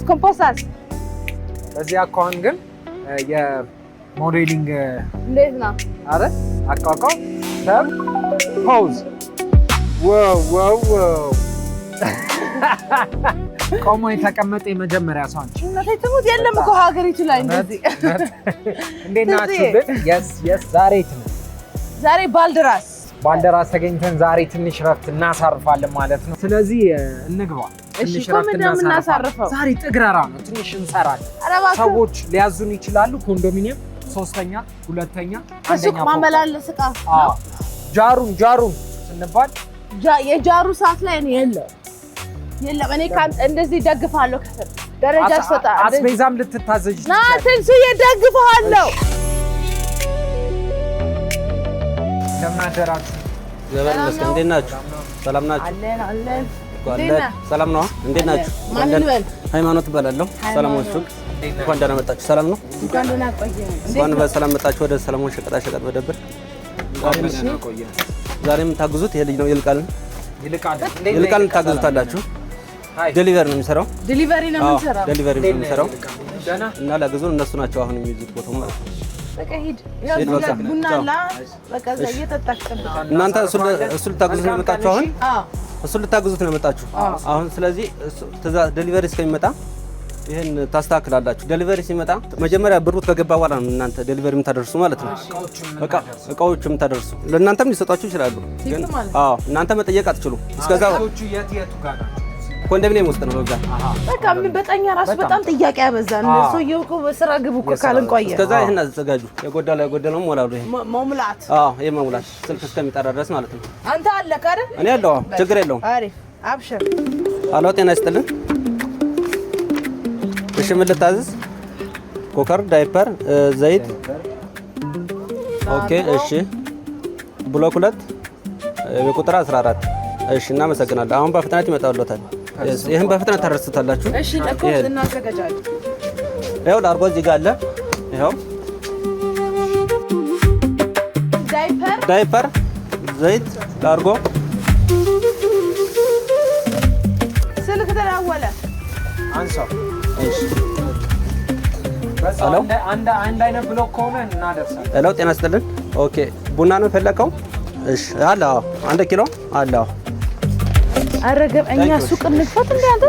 ኮምፖስታስ በዚህ አኳን ግን የሞዴሊንግ እንዴት ነው? አረ አቋቋም ሰብ ፖዝ ዋው ቆሞ የተቀመጠ የመጀመሪያ ሰው አንቺ እናቴ ትሙት የለም እኮ ሀገሪቱ ላይ እንደዚህ እንዴት ናችሁ? የስ ዛሬ ባልደራስ ተገኝተን ዛሬ ትንሽ ረፍት እናሳርፋለን ማለት ነው። ስለዚህ እንግባ። ትንሽ ረፍት እናሳርፋለን። ዛሬ ጥግረራ ነው፣ ትንሽ እንሰራለን። ሰዎች ሊያዙን ይችላሉ። ኮንዶሚኒየም 3ኛ 2ኛ 1ኛ ማመላለስ ዕቃ ጃሩን ስንባል የጃሩ ሰዓት ላይ ነው የለም እኔ እንደዚህ ደግፋለሁ። ከስር ደረጃ ሰጣ አስቤዛም ልትታዘዥ ና ትንሱ ይደግፋለሁ። እንደምን አደራችሁ? ዘበን መስከ እንዴት ናችሁ? ሰላም ናችሁ? አለን ሰላም ነው። እንዴት ናችሁ? ሃይማኖት እባላለሁ። ሰላሞን ሱቅ እንኳን ደህና መጣችሁ። ሰላም ነው። እንኳን ደህና ቆየን። እንኳን በሰላም መጣችሁ ወደ ሰላሞን ሸቀጣ መደብር። ዛሬ የምታግዙት ይሄ ልጅ ነው ይልቃል ታግዙታላችሁ። ዴሊቨሪ ነው የሚሰራው። ዴሊቨሪ ነው የሚሰራው እና ለግዙን እነሱ ናቸው አሁን የሚይዙት ቦታው ማለት ነው። በቃ ሂድ ቡና አላ በቃ እየጠጣች እናንተ እሱ ልታግዙት ነው የመጣችሁ። አሁን እሱ ልታግዙት ነው የመጣችሁ አሁን። ስለዚህ ትዕዛዝ ዴሊቨሪ እስከሚመጣ ይሄን ታስተካክላላችሁ። ዴሊቨሪ ሲመጣ መጀመሪያ ብሩት ከገባ በኋላ ነው እናንተ ዴሊቨሪ የምታደርሱ ማለት ነው። እቃዎቹ የምታደርሱ ለእናንተም ሊሰጧችሁ ይችላሉ፣ ግን እናንተ መጠየቅ አትችሉም። እስከዛ ኮንዶሚኒየም ውስጥ ነው በብዛት። በቃ በጣኛ ራሱ በጣም ጥያቄ ያበዛል። ሰውዬው እኮ በስራ ግቡ እኮ ካልን ቆየ። እስከዛ ይሄን አዘጋጁ። የጎደለው ሞላሉ። ይሄ መሙላት ይሄ መሙላት ስልክ እስከሚጠራ ድረስ ማለት ነው። አንተ አለህ አይደል? እኔ አለሁ። ችግር የለውም። አሪፍ አብሽር። አሎ ጤና ይስጥልን። እሺ ምን ልታዘዝ? ኮከር፣ ዳይፐር፣ ዘይት። ኦኬ እሺ። ብሎክ 2 በቁጥር 14። እሺ እናመሰግናለን። አሁን በፍጥነት ይመጣልዎታል። ይሄን በፍጥነት ታደርሱታላችሁ። እሺ እኮ እናዘጋጃለን። ይኸው ላርጎ እዚህ ጋር አለ። ይኸው ዳይፐር፣ ዘይት፣ ላርጎ። ስልክ ተደወለ። አንሳው። እሺ ሄሎ፣ አንድ አይነት ብሎክ ከሆነ እናደርሳለን። ሄሎ ጤና ይስጥልን። ኦኬ ቡና ነው የፈለከው? እሺ አለ። 1 ኪሎ አለ። አረገም እኛ ሱቅ እንክፈት እንዴ አንተ?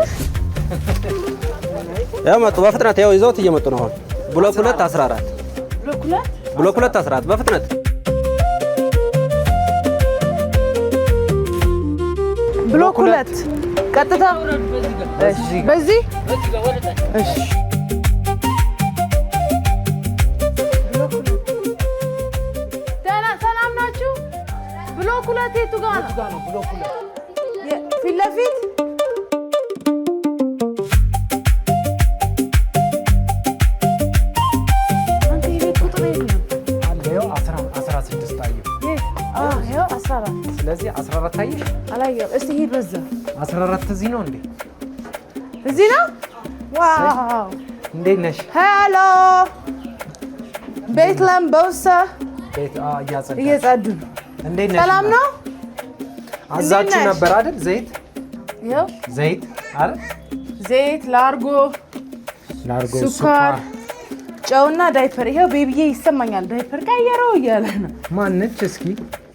ያው መጡ በፍጥነት ያው ይዘውት እየመጡ ነው። አሁን ብሎክ 2 14 ብሎክ 2 14 በፍጥነት ብሎክ 2 ቀጥታ በዚህ እሺ ሰላም ናችሁ? ብሎክ 2 የቱ ጋር ነው? ብሎክ 2 ፊት ለፊት አንተ የቤት ቁጥር የለም አለ። ያው 16 ታየው። ያው 14። ስለዚህ 14 ታየሽ? አላየሁም። እስቲ ሂድ በዛ 14 እዚህ ነው እንዴ? እዚህ ነው። ዋው እንዴት ነሽ? ሄሎ ቤት ለምቦሳ ቤት እየጸዱ ነው። እንዴት ነሽ? ሰላም ነው። አዛችሁ ነበር አይደል? ይኸው ዘይት አይደል? ዘይት፣ ላርጎ፣ ሱካር፣ ጨውና ዳይፐር። ይኸው ቤቢዬ ይሰማኛል ዳይፐር ቀየረው እያለ ነው። ማነች? እስኪ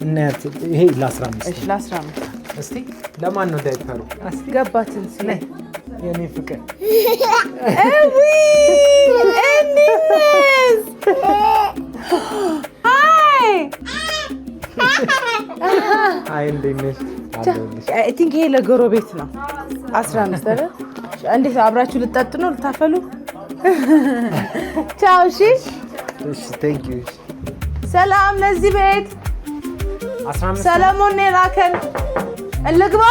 እናያት። ይሄ ለ15። እሺ ለ15 እስቲ ለማን ነው ዳይፐሩ? አስገባትን ስለ የኔ ፍቅር አይ እንዴት ነሽ? አይ ቲንክ ይሄ ለጎረቤት ነው። 15 አይደል? እንዴት አብራችሁ ልጠጡ ነው? ልታፈሉ? ቻው። እሺ ቴንክ ዩ። ሰላም ለዚህ ቤት 15 ሰለሞን የላከን። እንግባ።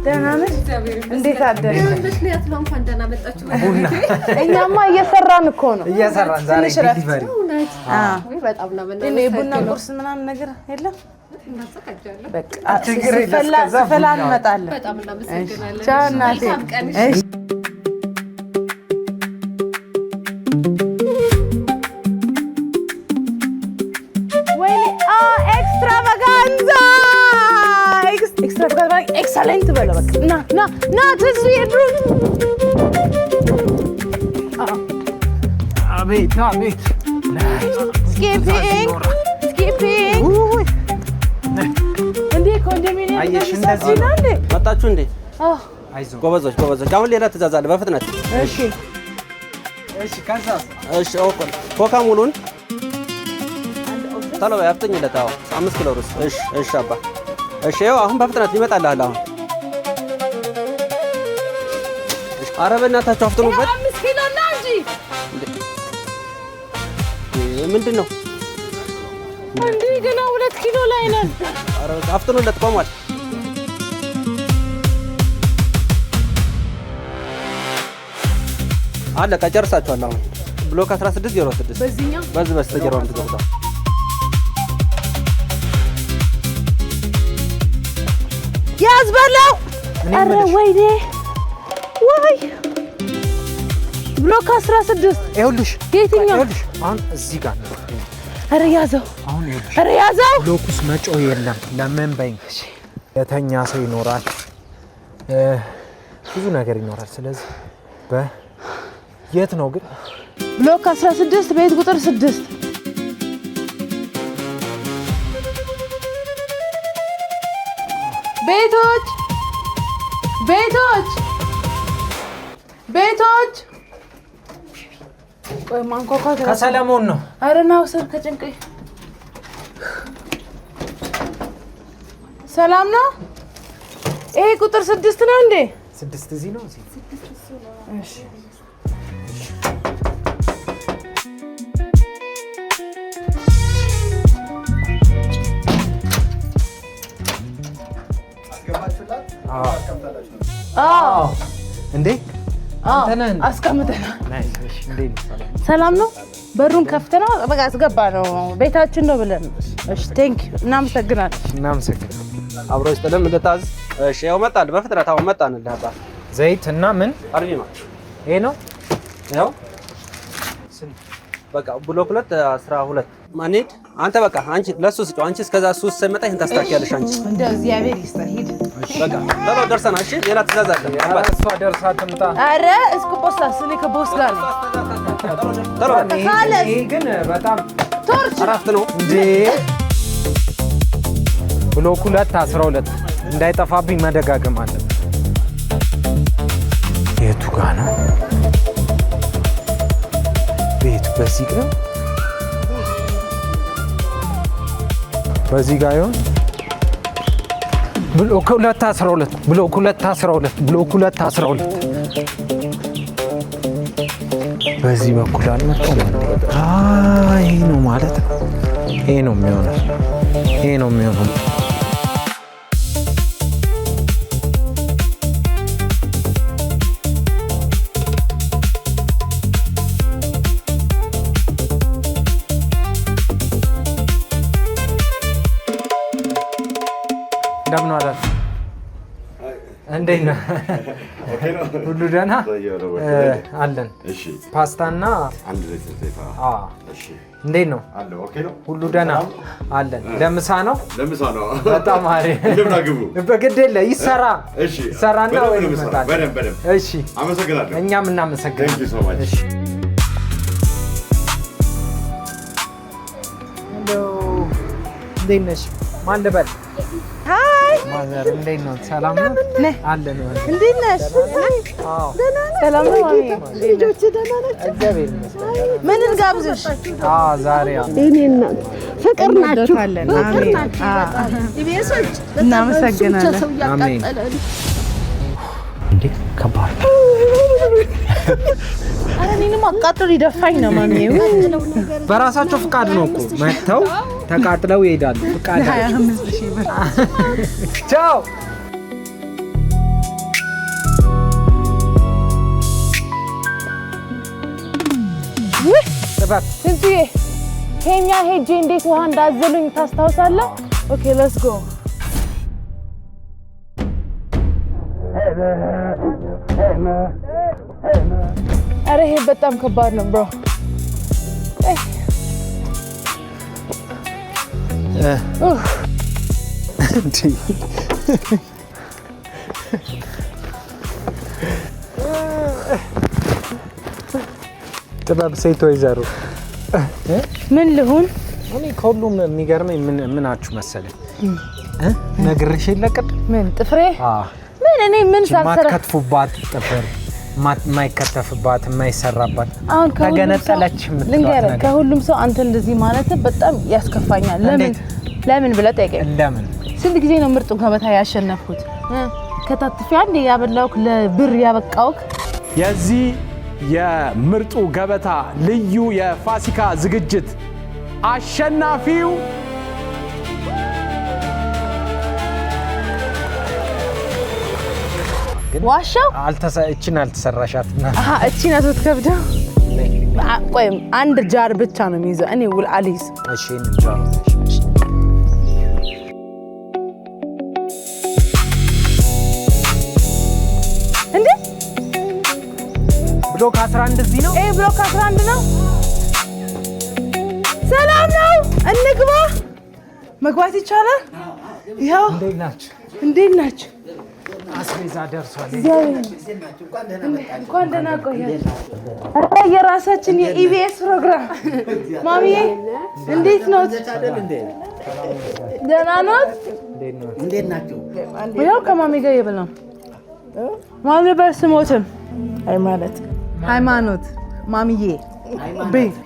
ደህና ነሽ? እንዴት አደረ? ምክንያት ነው እንኳን ደህና መጣችሁ። እኛማ እየሰራን እኮ ነው። እየሰራን ዛሬ ዲሊቨሪ። በጣም ነው የቡና ቁርስ ምናምን ነገር የለም። እናዘጋጃለን። በቃ ስፈላ እንመጣለን። በጣም እናመሰግናለን። ቻው እናቴ። እሺ ወይኔ ኤክስትራቫጋንዛ ኤክሰለንት በለው በቃ ና ትዝዬ ድሮን አቤት አቤት ስኪፒንግ እንዴ ኮንዶሚኒየም አየሽ እንደዚህ ነው መጣችሁ እንዴ ጎበዞች አሁን ሌላ ትእዛዝ አለ በፍጥነት እሺ ከዛስ እሺ ኮካ ሙሉን ታሎ ያፍጥኝለት 5 ኪሎ ሩዝ እሺ አባ እሺ ያው አሁን በፍጥነት ይመጣልሃል አሁን ኧረ በእናታችሁ አፍጥኑበት 5 ኪሎ ነው እንጂ ምንድን ነው እንዴ ገና 2 ኪሎ ላይ ነን ኧረ አፍጥኑለት ቆሟል አለቀ ጨርሳችኋል አሁን ብሎክ 1606 በዚህኛው በዚህ በስተጀርባ የምትገቡት ያዝ በለው ኧረ ወይኔ ወይ ብሎክ 16 ይኸውልሽ የትኛው አሁን እዚህ ጋር ነው ኧረ ያዘው አሁን ይኸውልሽ ኧረ ያዘው ብሎኩስ መጮህ የለም ለምን በይኝ የተኛ ሰው ይኖራል ብዙ ነገር ይኖራል ስለዚህ የት ነው ግን ብሎክ 16 ቤት ቁጥር 6 ቤቶች ቆይ ማንኳኳት ከሰለሞን ነው ኧረ ናው ስር ከጭንቀይ ሰላም ነው ይሄ ቁጥር 6 ነው እንዴ 6 እዚህ ነው እዚህ እሺ እንዴ አስቀምጠናል ሰላም ነው በሩን ከፍተና በቃ አስገባ ነው ቤታችን ነው ብለን እሺ ቴንክ ዩ እናመሰግናለን አብሮሽ ተለም እንደታዝ እሺ ያው መጣል በፍጥነት አሁን መጣንልህ አባ ዘይት እና ምን አርቢማ ይሄ ነው ያው በቃ ብሎክ 12 ማንሄድ አንተ በቃ አንቺ ለሱ ስጪው አንቺ እስከዛ ሱስ ሳይመጣ ይሄን ታስተካክያለሽ አንቺ እንደ እግዚአብሔር ይስተሂድ በቃ ተሎ ደርሰናል እሺ ሌላ ትእዛዝ አለ አባ እሷ ደርሳ ትምጣ ኧረ እስኩ ፖስታስ እኔ ከቦስ ጋር ነኝ ተሎ ይሄ ግን በጣም ቶርች አራፍት ነው እንዴ ብሎክ 12 እንዳይጠፋብኝ መደጋገም አለብን የቱ ጋር ነው ቤቱ በዚህ ጋር በዚህ ጋር ይሁን ብሎክ 12 ብሎክ 12 በዚህ በኩል አልመጣም ይሄ ነው ማለት ነው ይሄ ነው የሚሆነው እንደምን ዋላችሁ? እንዴት ነው? ሁሉ ደህና አለን። ፓስታና እንዴት ነው? ሁሉ ደህና አለን። ለምሳ ነው? በጣም አሪፍ። በግድ የለ ይሰራና ወይ ይመጣል። እሺ እኛም እናመሰግናለን። እሺ እንዴት ነሽ? ማን ልበል? ሃይ ማዘር እንዴት ነው? ሰላም ነው? አለን ነው። እንዴት ነሽ? አዎ ሰላም ነው ማሚ። ልጆች ደህና ናቸው? እግዚአብሔር ይመስገን። ምን እንጋብዝሽ? ዛሬ እኔ እናት ፍቅር ናችሁ። አሜን። ኢቢኤሶች እናመሰግናለን። ሰው ያቃጠለ እንዴ ከባድ ኧረ እኔንም አቃጥሎ ሊደፋኝ ነው ማሚ። በራሳቸው ፍቃድ ነው እኮ መጥተው ተቃጥለው ይሄዳሉ። ፍቃድ 25,000 ብር ቻው። እዚህ ኬንያ ሄጄ እንዴት ውሃ እንዳዘሉኝ ታስታውሳለህ? ኦኬ ሌትስ ጎ። ኧረ ይሄ በጣም ከባድ ነው ብሮ። እንዴ ጥበብ ሴት ወይዘሮ ምን ልሁን? እኔ ከሁሉም የሚገርመኝ ምናችሁ መሰለኝ ነግሬሽ የለቅድ ምን ጥፍሬ ምን እኔ ምን ሳሰራ ማትከትፉባት ጥፍር ማይከተፍባት ማይሰራባት ተገነጠለች ልንገር ከሁሉም ሰው አንተ እንደዚህ ማለት በጣም ያስከፋኛል። ለምን ብለህ ጠይቀኝ። ለምን ስንት ጊዜ ነው ምርጡን ገበታ ያሸነፍኩት? ከታትፊ አንዴ ያበላውክ ለብር ያበቃውክ። የዚህ የምርጡ ገበታ ልዩ የፋሲካ ዝግጅት አሸናፊው ዋሻው እቺን አልተሰራሻትና እቺን አትከብደው። ቆይ አንድ ጃር ብቻ ነው የሚይዘው። እኔ ውል አሊስ እሺ እንጃው እንዴ ብሎክ 11 እዚህ ነው። ብሎክ 11 ነው። ሰላም ነው። እንግባ። መግባት ይቻላል? ይኸው እንዴት ናችሁ? አስቤዛ ደርሷል። እንኳን ደህና ቆያችሁ። የራሳችን የኢቢኤስ ፕሮግራም ማሚዬ እንዴት ነው? ደህና ነው? እንዴት ናችሁ? ያው ከማሚ ጋር ይበላል። ማሚ በስሞትም ሃይማኖት ማሚዬ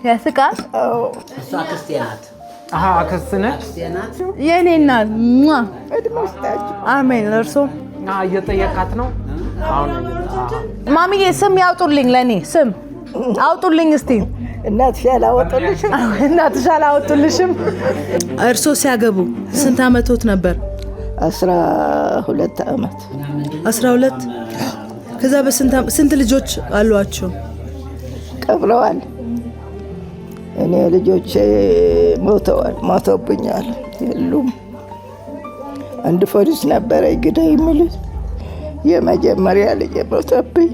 ያስቃል። እሷ አክስቴ ናት። አክስት ነች የኔ እናት። አሜን። እርሶ እየጠየቃት ነው አሁን። ማሚዬ ስም ያውጡልኝ፣ ለኔ ስም አውጡልኝ እስቲ። እናትሽ አላወጡልሽም? እርሶ ሲያገቡ ስንት አመቶት ነበር? 12 ዓመት። 12 ከዛ ስንት ልጆች አሏቸው? ቀብረዋል። እኔ ልጆቼ ሞተውብኛል። የሉም። አንድ ፖሊስ ነበረ ግዳይ የሚል የመጀመሪያ ልጅ ሞተብኝ።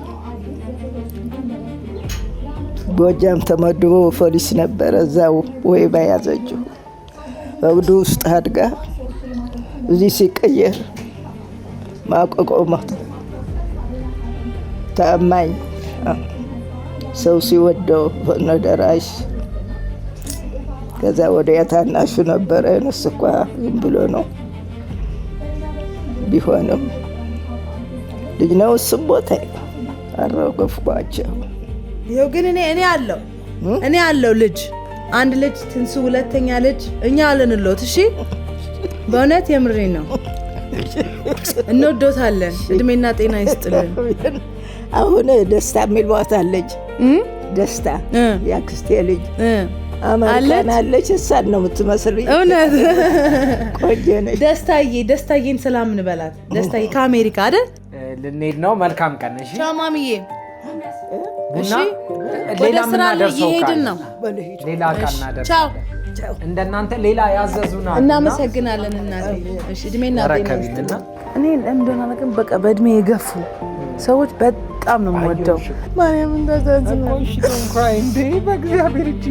ጎጃም ተመድቦ ፖሊስ ነበረ። እዛው ወይባ ያዘችው በብዱ ውስጥ አድጋ እዚህ ሲቀየር ማቆቆማት ታማኝ ሰው ሲወደው ነው ደራሽ። ከዛ ወዲያ ታናሹ ነበረ። እነሱ እኮ ዝም ብሎ ነው ቢሆንም ልጅ ነው። እሱም ቦታ አረገፍኳቸው። ይኸው ግን እኔ አለው ልጅ አንድ ልጅ ትንሱ፣ ሁለተኛ ልጅ እኛ አለንሎት። እሺ በእውነት የምሬ ነው። እንወዶታለን። እድሜና ጤና ይስጥልን። አሁን ደስታ የሚል ቦታ አለች። ደስታ ያክስቴ ልጅ አማካን አለች። እሷን ነው የምትመስልኝ። እውነት ቆንጆ ነች። ደስታዬን ሰላም እንበላት። ደስታዬ ከአሜሪካ አይደል? ልንሄድ ነው። መልካም ቀን። እሺ ቻማሚዬ። እሺ ወደ ስራ እየሄድን ነው። ሌላ ቀን እናደርግ። ቻው። እንደናንተ ሌላ ያዘዙና እናመሰግናለን እናቴ። እሺ እድሜና ጤና ይስጥልን። እኔ እንደሆነ ነገር በቃ በእድሜ የገፉ ሰዎች በጣም ነው የምወደው። ማርያም እንደዛዝና እንዴ በእግዚአብሔር እጅ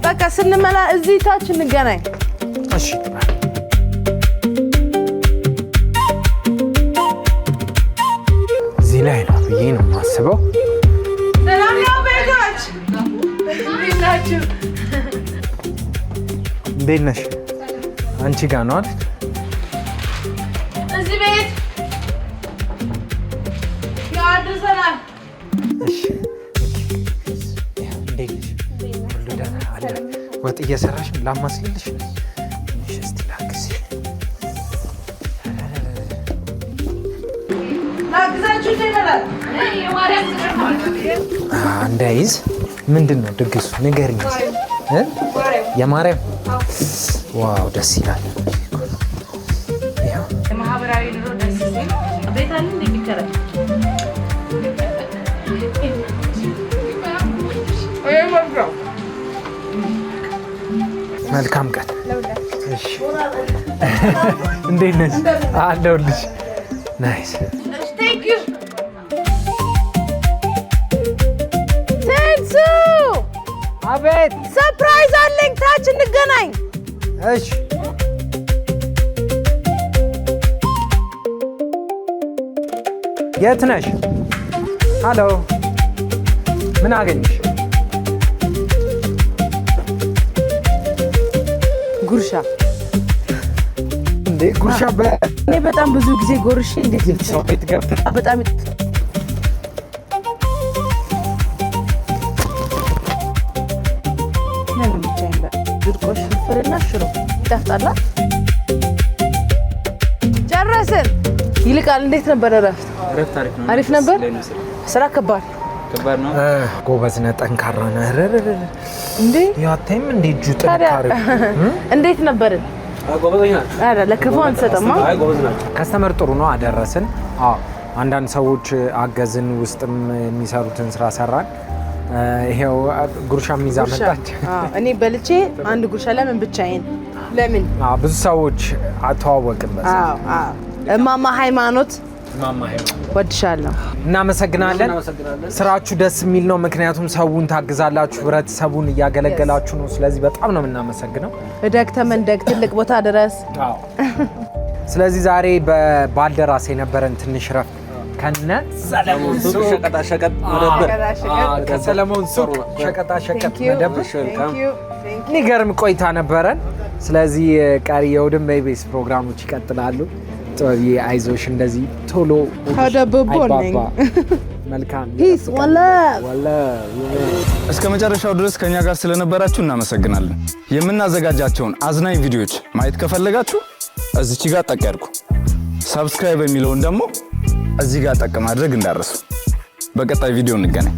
በቃ ስንመላ እዚህ ታች እንገናኝ። እሺ እዚህ ላይ ነው ብዬ ነው የማስበው። ሰላም ነው ቤቶች፣ እንዴት ናችሁ? እንዴት ነሽ? አንቺ ጋር ነው አይደል? እዚህ ቤት ያድርሰናል። እሺ እንዴት ነሽ? ሁሉ ደህና አለ? ወጥ እየሰራሽ ላማስልልሽ? ትንሽ እስቲ ላግዝ። ላግዛችሁ ይችላል። እንዳይዝ ምንድን ነው ድግሱ? ንገሪኝ። የማርያም ዋው ደስ ይላል። የማህበራዊ ኑሮ ደስ ሲል ቤት አለ እንደሚከራይ መልካም ቀን። እሺ እንዴት ነሽ? አለሁልሽ። ናይስ አቤት። ሰርፕራይዝ አለኝ። ታች እንገናኝ። እሺ የት ነሽ? ሃሎ ምን አገኘሽ? ጉርሻ እንዴ ጉርሻ እኔ በጣም ብዙ ጊዜ ጎርሼ እንዴት ሰው ቤት ገብተሽ በጣም ለምን ብቻዬን ድርቆሽ ፍርፍርና ሽሮ ይጣፍጣል። ጨረስን። ይልቃል እንዴት ነበር እረፍት? አሪፍ ነበር። ስራ ከባድ ነው። ጎበዝ ነህ፣ ጠንካራ ነህ። እንዴ ያታይም እንዴ እጁ ጠንካራ እንዴት ነበርን? አረ ለክፉ አንሰጠማ። ከስተመር ጥሩ ነው። አደረስን። አዎ አንዳንድ ሰዎች አገዝን፣ ውስጥም የሚሰሩትን ስራ ሰራን። ይሄው ጉርሻም ይዛ መጣች። እኔ በልቼ አንድ ጉርሻ ለምን ብቻዬን ለምን? ብዙ ሰዎች አተዋወቅን። እማማ ሃይማኖት ወድሻለሁ። እናመሰግናለን። ስራችሁ ደስ የሚል ነው። ምክንያቱም ሰውን ታግዛላችሁ፣ ህብረተሰቡን እያገለገላችሁ ነው። ስለዚህ በጣም ነው የምናመሰግነው። እደግ ተመንደግ ትልቅ ቦታ ድረስ። ስለዚህ ዛሬ በባልደራስ የነበረን ትንሽ ረፍት ከነ ሰለሞን ሱቅ ሸቀጣሸቀጥ መደብር ከሰለሞን ሱቅ ሸቀጣሸቀጥ መደብር የሚገርም ቆይታ ነበረን። ስለዚህ ቀሪ የእሑድን በኢቢኤስ ፕሮግራሞች ይቀጥላሉ። ጥበብዬ አይዞሽ፣ እንደዚህ ቶሎ ከደብቦልኝ መልካም ፒስ ወላ እስከ መጨረሻው ድረስ ከኛ ጋር ስለነበራችሁ እናመሰግናለን። የምናዘጋጃቸውን አዝናኝ ቪዲዮዎች ማየት ከፈለጋችሁ እዚች ጋር ጠቅ ያድርጉ። ሰብስክራይብ የሚለውን ደግሞ እዚህ ጋር ጠቅ ማድረግ እንዳረሱ። በቀጣይ ቪዲዮ እንገናኝ።